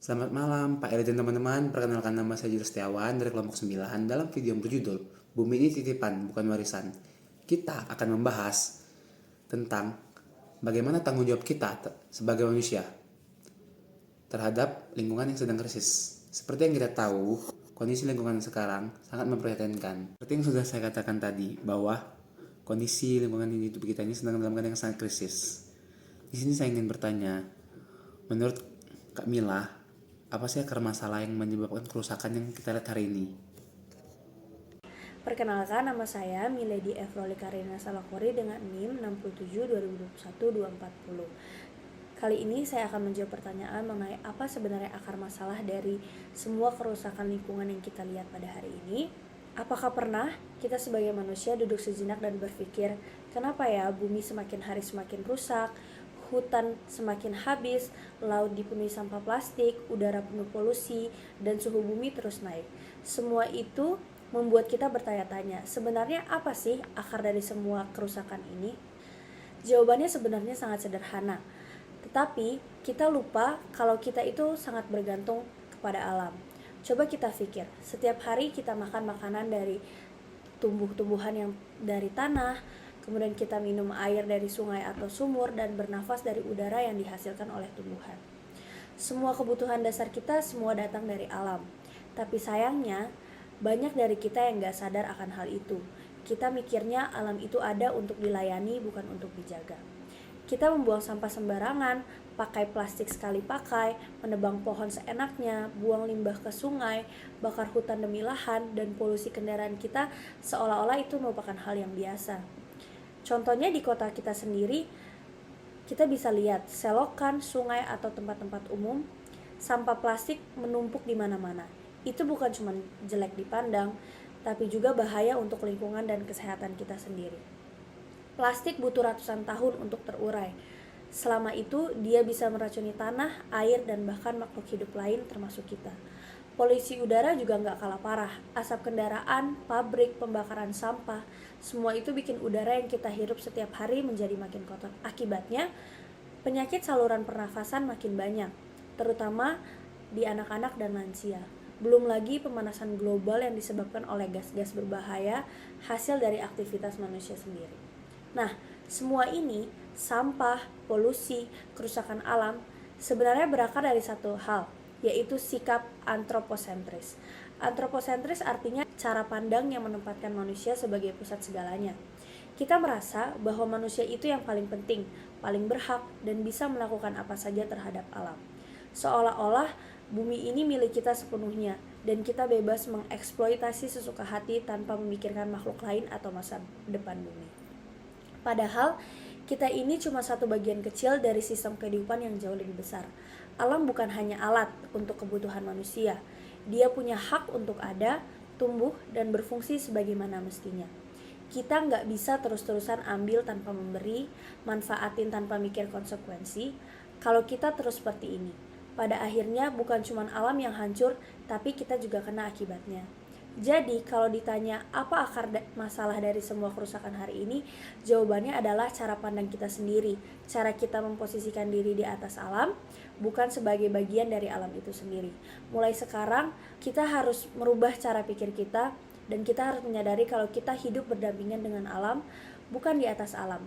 Selamat malam, Pak Eri dan teman-teman. Perkenalkan nama saya Julius Setiawan dari kelompok 9 dalam video yang berjudul Bumi ini Titipan, Bukan Warisan. Kita akan membahas tentang bagaimana tanggung jawab kita sebagai manusia terhadap lingkungan yang sedang krisis. Seperti yang kita tahu, kondisi lingkungan sekarang sangat memprihatinkan. Seperti yang sudah saya katakan tadi, bahwa kondisi lingkungan hidup kita ini sedang dalam keadaan yang sangat krisis. Di sini saya ingin bertanya, menurut Kak Mila, apa sih akar masalah yang menyebabkan kerusakan yang kita lihat hari ini? Perkenalkan, nama saya Milady F. Roli Karina Salakori dengan NIM 67 2021 240. Kali ini saya akan menjawab pertanyaan mengenai apa sebenarnya akar masalah dari semua kerusakan lingkungan yang kita lihat pada hari ini. Apakah pernah kita sebagai manusia duduk sejenak dan berpikir, kenapa ya bumi semakin hari semakin rusak, hutan semakin habis, laut dipenuhi sampah plastik, udara penuh polusi, dan suhu bumi terus naik. Semua itu membuat kita bertanya-tanya, sebenarnya apa sih akar dari semua kerusakan ini? Jawabannya sebenarnya sangat sederhana, tetapi kita lupa kalau kita itu sangat bergantung kepada alam. Coba kita pikir, setiap hari kita makan makanan dari tumbuh-tumbuhan yang dari tanah, kemudian kita minum air dari sungai atau sumur, dan bernafas dari udara yang dihasilkan oleh tumbuhan. Semua kebutuhan dasar kita semua datang dari alam. Tapi sayangnya, banyak dari kita yang gak sadar akan hal itu. Kita mikirnya alam itu ada untuk dilayani, bukan untuk dijaga. Kita membuang sampah sembarangan, pakai plastik sekali pakai, menebang pohon seenaknya, buang limbah ke sungai, bakar hutan demi lahan, dan polusi kendaraan kita seolah-olah itu merupakan hal yang biasa. Contohnya di kota kita sendiri, kita bisa lihat selokan, sungai, atau tempat-tempat umum, sampah plastik menumpuk di mana-mana. Itu bukan cuma jelek dipandang, tapi juga bahaya untuk lingkungan dan kesehatan kita sendiri. Plastik butuh ratusan tahun untuk terurai. Selama itu, dia bisa meracuni tanah, air, dan bahkan makhluk hidup lain termasuk kita. Polusi udara juga nggak kalah parah. Asap kendaraan, pabrik, pembakaran sampah, semua itu bikin udara yang kita hirup setiap hari menjadi makin kotor. Akibatnya, penyakit saluran pernafasan makin banyak, terutama di anak-anak dan lansia. Belum lagi pemanasan global yang disebabkan oleh gas-gas berbahaya hasil dari aktivitas manusia sendiri. Nah, semua ini, sampah, polusi, kerusakan alam, sebenarnya berakar dari satu hal, yaitu sikap antroposentris. Antroposentris artinya cara pandang yang menempatkan manusia sebagai pusat segalanya. Kita merasa bahwa manusia itu yang paling penting, paling berhak, dan bisa melakukan apa saja terhadap alam. Seolah-olah bumi ini milik kita sepenuhnya, dan kita bebas mengeksploitasi sesuka hati tanpa memikirkan makhluk lain atau masa depan bumi. Padahal, kita ini cuma satu bagian kecil dari sistem kehidupan yang jauh lebih besar. Alam bukan hanya alat untuk kebutuhan manusia. Dia punya hak untuk ada, tumbuh, dan berfungsi sebagaimana mestinya. Kita nggak bisa terus-terusan ambil tanpa memberi, manfaatin tanpa mikir konsekuensi. Kalau kita terus seperti ini, pada akhirnya bukan cuma alam yang hancur, tapi kita juga kena akibatnya. Jadi, kalau ditanya apa akar masalah dari semua kerusakan hari ini, jawabannya adalah cara pandang kita sendiri. Cara kita memposisikan diri di atas alam, bukan sebagai bagian dari alam itu sendiri. Mulai sekarang, kita harus merubah cara pikir kita, dan kita harus menyadari kalau kita hidup berdampingan dengan alam, bukan di atas alam.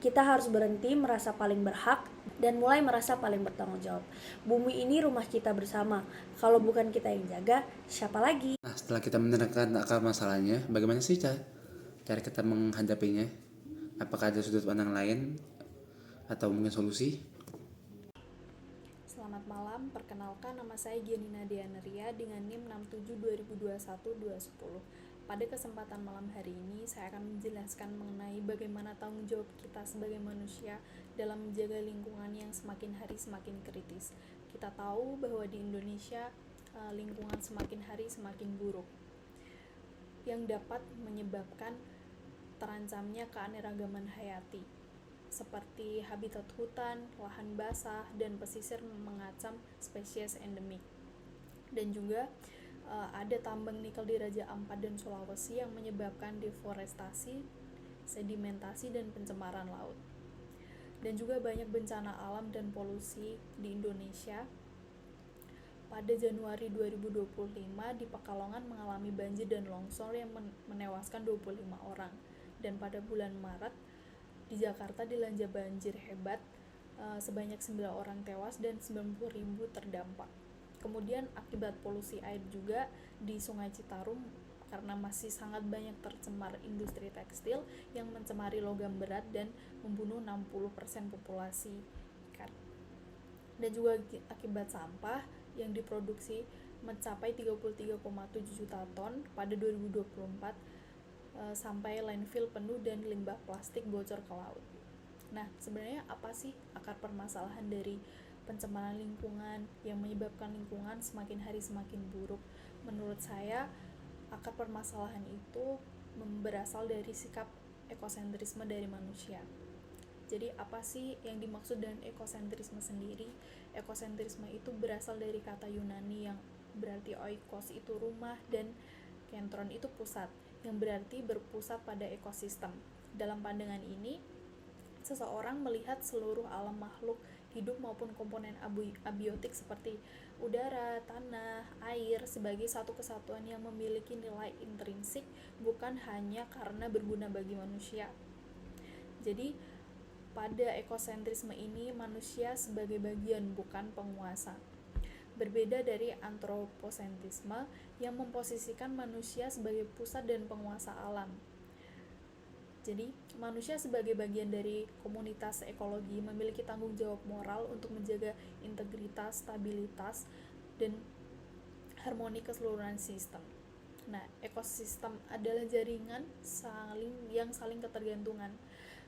Kita harus berhenti merasa paling berhak dan mulai merasa paling bertanggung jawab. Bumi ini rumah kita bersama. Kalau bukan kita yang jaga, siapa lagi? Nah, setelah kita menerangkan akar masalahnya, bagaimana sih cara kita menghadapinya? Apakah ada sudut pandang lain atau mungkin solusi? Selamat malam, perkenalkan nama saya Gianina Dianeria dengan NIM 67 2021 210. Pada kesempatan malam hari ini, saya akan menjelaskan mengenai bagaimana tanggung jawab kita sebagai manusia dalam menjaga lingkungan yang semakin hari semakin kritis. Kita tahu bahwa di Indonesia, lingkungan semakin hari semakin buruk, yang dapat menyebabkan terancamnya keanekaragaman hayati, seperti habitat hutan, lahan basah, dan pesisir mengacam spesies endemik. Dan juga ada tambang nikel di Raja Ampat dan Sulawesi yang menyebabkan deforestasi, sedimentasi, dan pencemaran laut. Dan juga banyak bencana alam dan polusi di Indonesia. pada Januari 2025 di Pekalongan mengalami banjir dan longsor yang menewaskan 25 orang. Dan pada bulan Maret di Jakarta dilanda banjir hebat, sebanyak 9 orang tewas dan 90.000 terdampak. Kemudian akibat polusi air juga di Sungai Citarum karena masih sangat banyak tercemar industri tekstil yang mencemari logam berat dan membunuh 60% populasi ikan. Dan juga akibat sampah yang diproduksi mencapai 33,7 juta ton pada 2024, sampai landfill penuh dan limbah plastik bocor ke laut. Nah, sebenarnya apa sih akar permasalahan dari pencemaran lingkungan yang menyebabkan lingkungan semakin hari semakin buruk? Menurut saya, akar permasalahan itu berasal dari sikap ekosentrisme dari manusia. Jadi apa sih yang dimaksud dengan ekosentrisme sendiri? Ekosentrisme itu berasal dari kata Yunani yang berarti oikos itu rumah dan kentron itu pusat, yang berarti berpusat pada ekosistem. Dalam pandangan ini, seseorang melihat seluruh alam makhluk hidup maupun komponen abiotik seperti udara, tanah, air sebagai satu kesatuan yang memiliki nilai intrinsik, bukan hanya karena berguna bagi manusia. Jadi pada ekosentrisme ini manusia sebagai bagian bukan penguasa. Berbeda dari antroposentrisme yang memposisikan manusia sebagai pusat dan penguasa alam. Jadi, manusia sebagai bagian dari komunitas ekologi memiliki tanggung jawab moral untuk menjaga integritas, stabilitas, dan harmoni keseluruhan sistem. Nah, ekosistem adalah jaringan yang saling ketergantungan.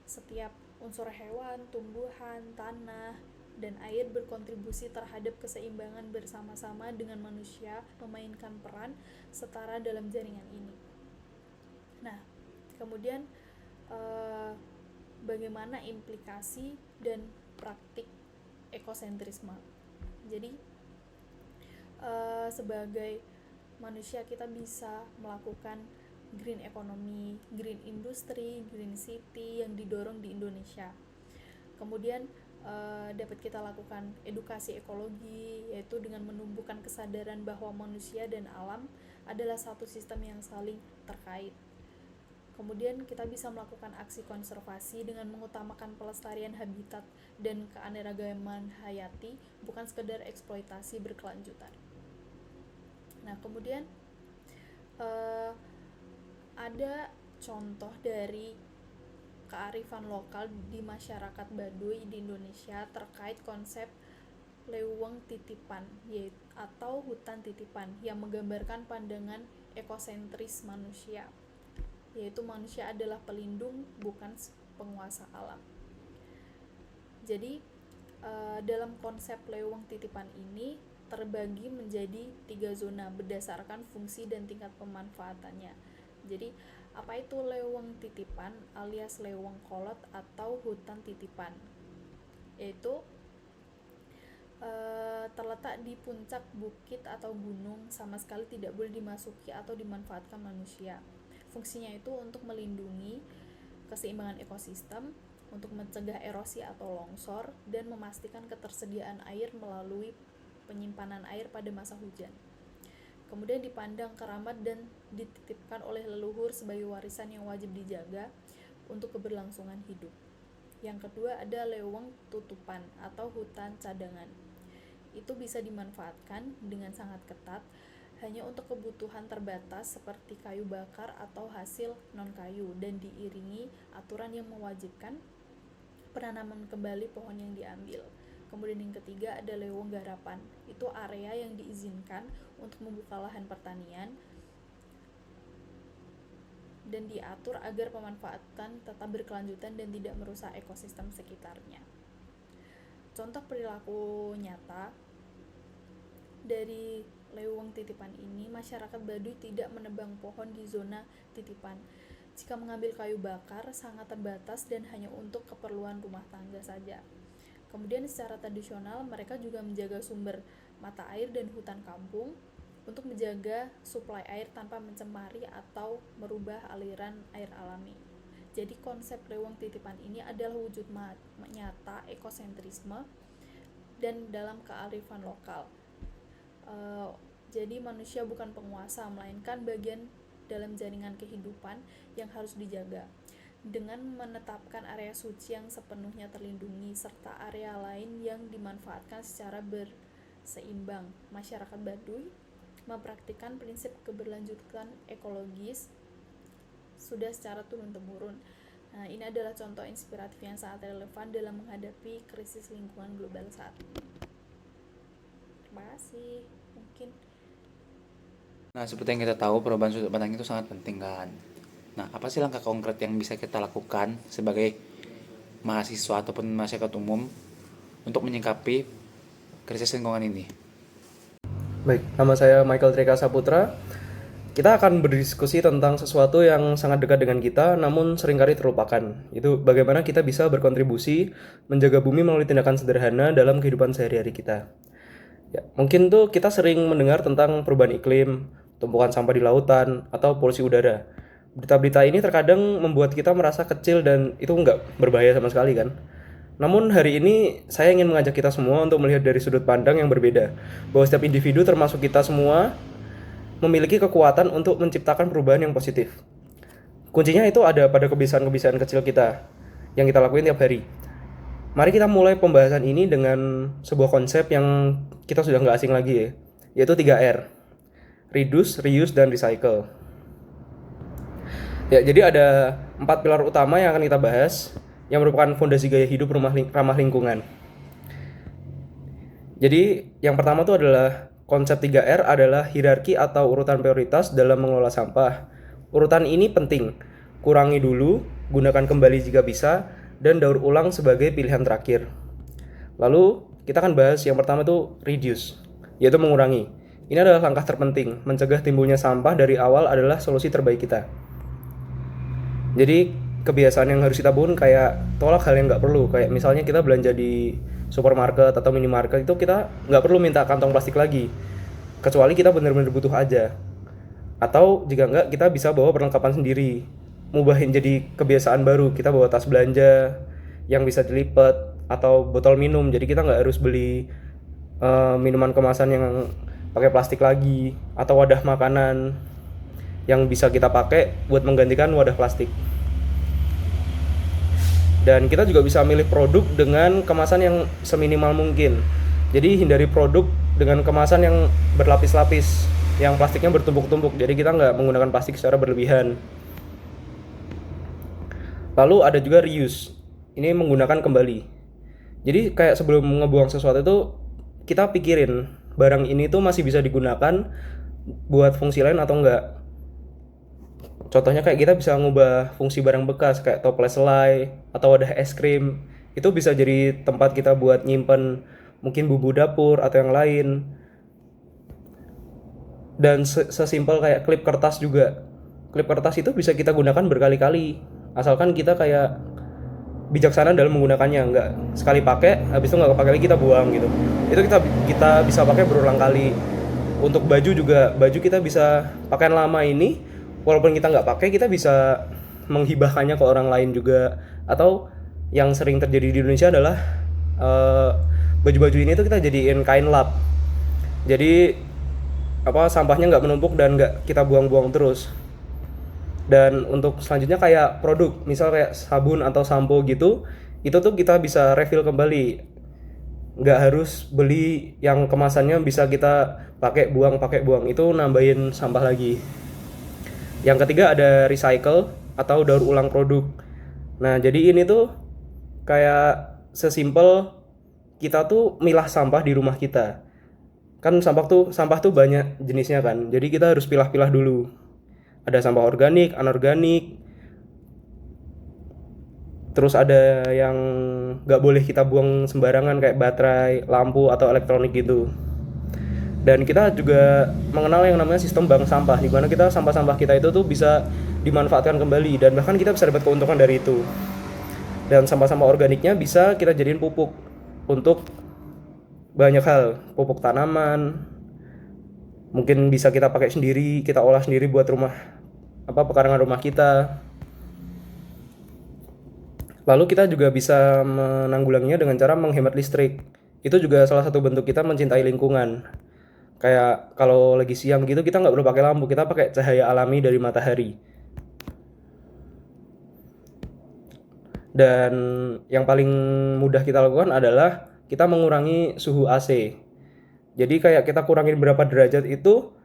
Setiap unsur hewan, tumbuhan, tanah, dan air berkontribusi terhadap keseimbangan bersama-sama dengan manusia memainkan peran setara dalam jaringan ini. Nah, kemudian bagaimana implikasi dan praktik ekosentrisme. Jadi sebagai manusia kita bisa melakukan green economy, green industry, green city yang didorong di Indonesia. Kemudian dapat kita lakukan edukasi ekologi, yaitu dengan menumbuhkan kesadaran bahwa manusia dan alam adalah satu sistem yang saling terkait. Kemudian kita bisa melakukan aksi konservasi dengan mengutamakan pelestarian habitat dan keanekaragaman hayati, bukan sekedar eksploitasi berkelanjutan. Nah, kemudian ada contoh dari kearifan lokal di masyarakat Baduy di Indonesia terkait konsep leuweung titipan atau hutan titipan yang menggambarkan pandangan ekosentris manusia, yaitu manusia adalah pelindung bukan penguasa alam. Jadi dalam konsep leuweung titipan ini terbagi menjadi 3 zona berdasarkan fungsi dan tingkat pemanfaatannya. Jadi apa itu leuweung titipan alias leuweung kolot atau hutan titipan? Yaitu terletak di puncak bukit atau gunung, sama sekali tidak boleh dimasuki atau dimanfaatkan manusia. Fungsinya itu untuk melindungi keseimbangan ekosistem, untuk mencegah erosi atau longsor, dan memastikan ketersediaan air melalui penyimpanan air pada masa hujan. Kemudian dipandang keramat dan dititipkan oleh leluhur sebagai warisan yang wajib dijaga untuk keberlangsungan hidup. Yang kedua ada leuweung tutupan atau hutan cadangan. Itu bisa dimanfaatkan dengan sangat ketat hanya untuk kebutuhan terbatas seperti kayu bakar atau hasil non-kayu, dan diiringi aturan yang mewajibkan penanaman kembali pohon yang diambil. Kemudian yang ketiga ada leuweung garapan. Itu area yang diizinkan untuk membuka lahan pertanian dan diatur agar pemanfaatan tetap berkelanjutan dan tidak merusak ekosistem sekitarnya. Contoh perilaku nyata dari leuweung titipan ini, masyarakat Baduy tidak menebang pohon di zona titipan. Jika mengambil kayu bakar sangat terbatas dan hanya untuk keperluan rumah tangga saja. Kemudian secara tradisional mereka juga menjaga sumber mata air dan hutan kampung untuk menjaga suplai air tanpa mencemari atau merubah aliran air alami. Jadi konsep leuweung titipan ini adalah wujud nyata ekosentrisme dan dalam kearifan lokal. Jadi manusia bukan penguasa, melainkan bagian dalam jaringan kehidupan yang harus dijaga. Dengan menetapkan area suci yang sepenuhnya terlindungi, serta area lain yang dimanfaatkan secara berseimbang, masyarakat Baduy mempraktikkan prinsip keberlanjutan ekologis sudah secara turun-temurun. Nah, ini adalah contoh inspiratif yang sangat relevan dalam menghadapi krisis lingkungan global saat ini. Terima kasih. Mungkin. Nah, seperti yang kita tahu, perubahan sudut pandang itu sangat penting kan. Nah, apa sih langkah konkret yang bisa kita lakukan sebagai mahasiswa ataupun masyarakat umum untuk menyikapi krisis lingkungan ini? Baik, nama saya Michael Trika Saputra. Kita akan berdiskusi tentang sesuatu yang sangat dekat dengan kita, namun seringkali terlupakan. Itu bagaimana kita bisa berkontribusi menjaga bumi melalui tindakan sederhana dalam kehidupan sehari-hari kita. Ya, mungkin tuh kita sering mendengar tentang perubahan iklim, tumpukan sampah di lautan, atau polusi udara. Berita-berita ini terkadang membuat kita merasa kecil dan itu nggak berbahaya sama sekali kan. Namun hari ini saya ingin mengajak kita semua untuk melihat dari sudut pandang yang berbeda, bahwa setiap individu termasuk kita semua memiliki kekuatan untuk menciptakan perubahan yang positif. Kuncinya itu ada pada kebiasaan-kebiasaan kecil kita yang kita lakuin tiap hari. Mari kita mulai pembahasan ini dengan sebuah konsep yang kita sudah nggak asing lagi ya, yaitu 3R. Reduce, Reuse, dan Recycle. Ya, jadi ada 4 pilar utama yang akan kita bahas yang merupakan fondasi gaya hidup ramah lingkungan. Jadi yang pertama itu adalah konsep 3R adalah hierarki atau urutan prioritas dalam mengelola sampah. Urutan ini penting. Kurangi dulu, gunakan kembali jika bisa, dan daur ulang sebagai pilihan terakhir. Lalu kita akan bahas yang pertama itu reduce, yaitu mengurangi. Ini adalah langkah terpenting. Mencegah timbulnya sampah dari awal adalah solusi terbaik kita. Jadi kebiasaan yang harus kita bangun kayak tolak hal yang nggak perlu. Kayak misalnya kita belanja di supermarket atau minimarket itu kita nggak perlu minta kantong plastik lagi, kecuali kita benar-benar butuh aja. Atau jika nggak, kita bisa bawa perlengkapan sendiri, mubahin jadi kebiasaan baru. Kita bawa tas belanja yang bisa dilipat atau botol minum, jadi kita nggak harus beli minuman kemasan yang pakai plastik lagi, atau wadah makanan yang bisa kita pakai buat menggantikan wadah plastik. Dan kita juga bisa milih produk dengan kemasan yang seminimal mungkin. Jadi hindari produk dengan kemasan yang berlapis-lapis, yang plastiknya bertumpuk-tumpuk. Jadi kita nggak menggunakan plastik secara berlebihan. Lalu ada juga reuse. Ini menggunakan kembali. Jadi kayak sebelum ngebuang sesuatu itu kita pikirin barang ini tuh masih bisa digunakan buat fungsi lain atau enggak. Contohnya kayak kita bisa ngubah fungsi barang bekas kayak toples selai atau wadah es krim. Itu bisa jadi tempat kita buat nyimpen mungkin bumbu dapur atau yang lain. Dan sesimpel kayak klip kertas juga. Klip kertas itu bisa kita gunakan berkali-kali, asalkan kita kayak bijaksana dalam menggunakannya, nggak sekali pakai habis itu nggak kepake lagi kita buang gitu. Itu kita bisa pakai berulang kali. Untuk baju juga, baju kita bisa pakaian lama ini walaupun kita nggak pakai, kita bisa menghibahkannya ke orang lain juga. Atau yang sering terjadi di Indonesia adalah baju-baju ini tuh kita jadiin kain lap. Jadi sampahnya nggak menumpuk dan nggak kita buang-buang terus. Dan untuk selanjutnya kayak produk, misal kayak sabun atau sampo gitu, itu tuh kita bisa refill kembali. Nggak harus beli yang kemasannya bisa kita pakai buang, itu nambahin sampah lagi. Yang ketiga ada recycle atau daur ulang produk. Nah, jadi ini tuh kayak sesimpel kita tuh milah sampah di rumah kita. Kan sampah tuh banyak jenisnya kan. Jadi kita harus pilah-pilah dulu. Ada sampah organik, anorganik. Terus ada yang nggak boleh kita buang sembarangan kayak baterai, lampu atau elektronik gitu. Dan kita juga mengenal yang namanya sistem bank sampah, di mana kita sampah-sampah kita itu tuh bisa dimanfaatkan kembali dan bahkan kita bisa dapat keuntungan dari itu. Dan sampah-sampah organiknya bisa kita jadiin pupuk untuk banyak hal, pupuk tanaman. Mungkin bisa kita pakai sendiri, kita olah sendiri buat pekarangan rumah kita. Lalu kita juga bisa menanggulanginya dengan cara menghemat listrik. Itu juga salah satu bentuk kita mencintai lingkungan. Kayak kalau lagi siang gitu kita nggak perlu pakai lampu, kita pakai cahaya alami dari matahari. Dan yang paling mudah kita lakukan adalah kita mengurangi suhu AC. Jadi kayak kita kurangin berapa derajat itu,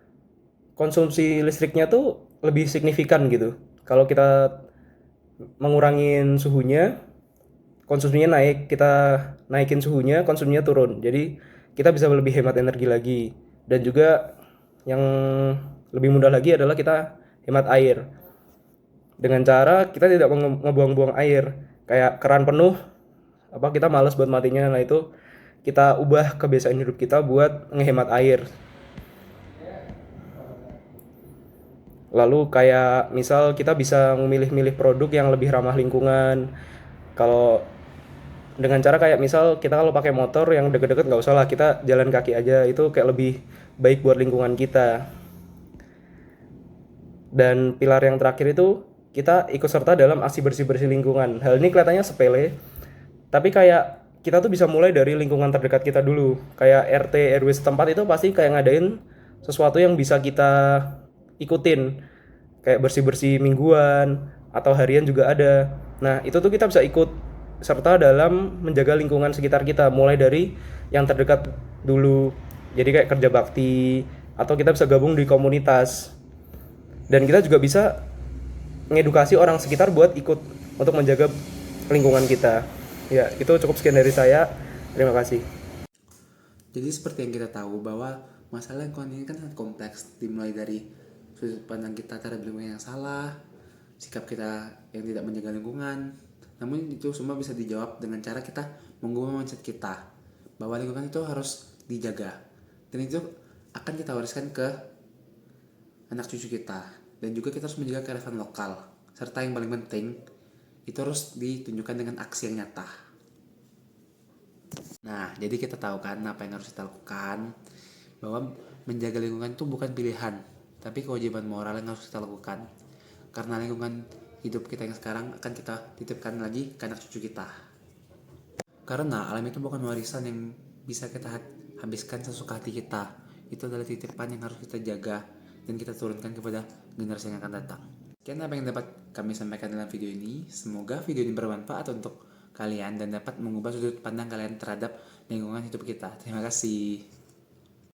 konsumsi listriknya tuh lebih signifikan gitu. Kalau kita mengurangin suhunya, konsumsinya naik, kita naikin suhunya, konsumsinya turun. Jadi kita bisa lebih hemat energi lagi. Dan juga yang lebih mudah lagi adalah kita hemat air. Dengan cara kita tidak ngebuang-buang air. Kayak keran penuh, kita malas buat matinya. Nah itu kita ubah kebiasaan hidup kita buat ngehemat air. Lalu kayak misal kita bisa memilih-milih produk yang lebih ramah lingkungan. Kalau dengan cara kayak misal kita kalau pakai motor yang deket-deket nggak usah lah, kita jalan kaki aja, itu kayak lebih baik buat lingkungan kita. Dan pilar yang terakhir itu kita ikut serta dalam aksi bersih-bersih lingkungan. Hal ini kelihatannya sepele, tapi kayak kita tuh bisa mulai dari lingkungan terdekat kita dulu. Kayak RT RW setempat itu pasti kayak ngadain sesuatu yang bisa kita ikutin. Kayak bersih-bersih mingguan atau harian juga ada. Nah, itu tuh kita bisa ikut serta dalam menjaga lingkungan sekitar kita, mulai dari yang terdekat dulu. Jadi kayak kerja bakti atau kita bisa gabung di komunitas. Dan kita juga bisa mengedukasi orang sekitar buat ikut untuk menjaga lingkungan kita. Ya, itu cukup sekian dari saya. Terima kasih. Jadi seperti yang kita tahu bahwa masalah lingkungan ini kan sangat kompleks, dimulai dari sudut pandang kita terhadap lingkungan yang salah, sikap kita yang tidak menjaga lingkungan. Namun itu semua bisa dijawab dengan cara kita mengubah mindset kita bahwa lingkungan itu harus dijaga, dan itu akan kita wariskan ke anak cucu kita. Dan juga kita harus menjaga kearifan lokal, serta yang paling penting itu harus ditunjukkan dengan aksi yang nyata. Nah, jadi kita tahu kan apa yang harus kita lakukan, bahwa menjaga lingkungan itu bukan pilihan, tapi kewajiban moral yang harus kita lakukan. Karena lingkungan hidup kita yang sekarang akan kita titipkan lagi ke anak cucu kita. Karena alam itu bukan warisan yang bisa kita habiskan sesuka hati kita. Itu adalah titipan yang harus kita jaga dan kita turunkan kepada generasi yang akan datang. Sekian apa yang dapat kami sampaikan dalam video ini. Semoga video ini bermanfaat untuk kalian dan dapat mengubah sudut pandang kalian terhadap lingkungan hidup kita. Terima kasih.